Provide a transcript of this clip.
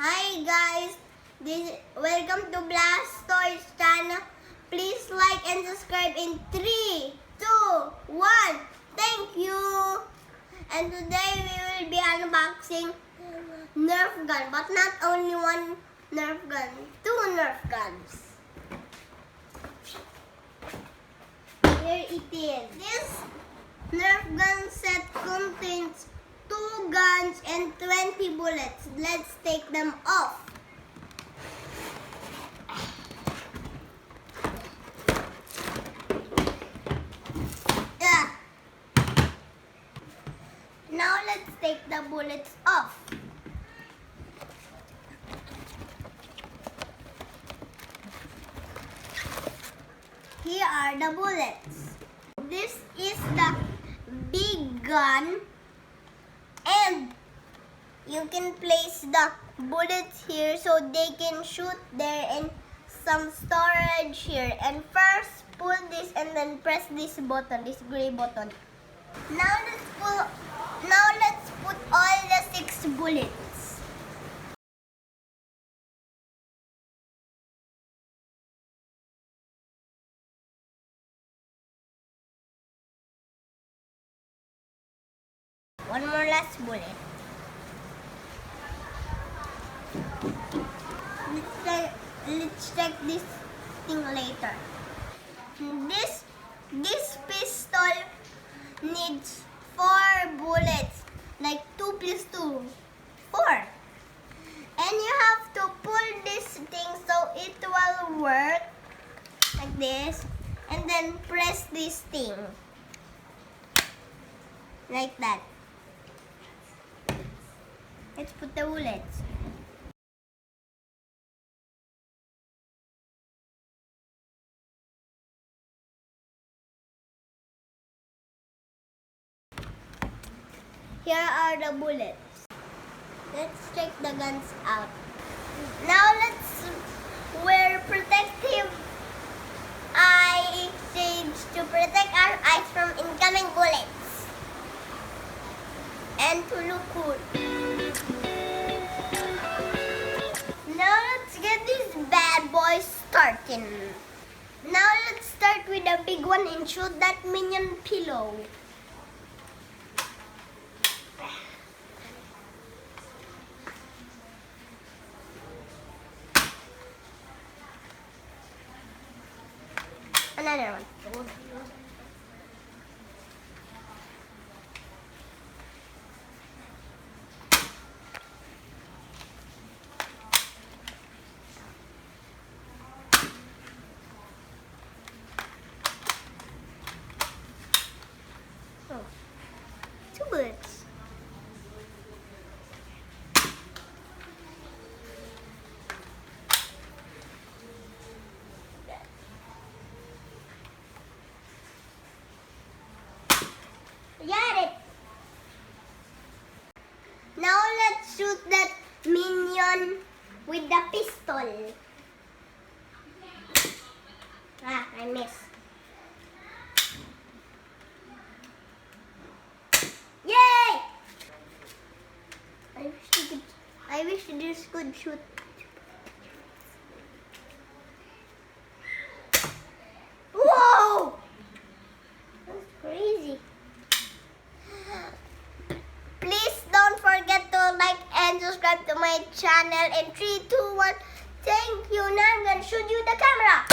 Hi guys, welcome to Blaz Toyz Channel. Please like and subscribe in 3, 2, 1. Thank you. And today we will be unboxing Nerf gun, but not only one Nerf gun, 2 Nerf guns. Here it is. This Nerf gun set contains 2 guns and 20 bullets. Let's take them off. Now let's take the bullets off. Here are the bullets. This is the big gun. And you can place the bullets here so they can shoot there, and some storage here. And first pull this and then press this button, this gray button. Now let's put all the 6 bullets. One more last bullet. Let's check this thing later. This pistol needs 4 bullets, like 2 plus 2, 4. And you have to pull this thing so it will work like this, and then press this thing like that. Let's put the bullets. Here are the bullets. Let's check the guns out. Now let's wear protective eye shades to protect our eyes from incoming bullets and to look cool. Now let's get this bad boy started. Now let's start with the big one and shoot that minion pillow. Another one. Oh, 2 bullets. Got it. Now let's shoot that minion with the pistol. I missed. Yay! I wish this could shoot. Whoa! That's crazy. Please don't forget to like and subscribe to my channel. In 3, 2, 1. Thank you. Now I'm going to shoot you the camera.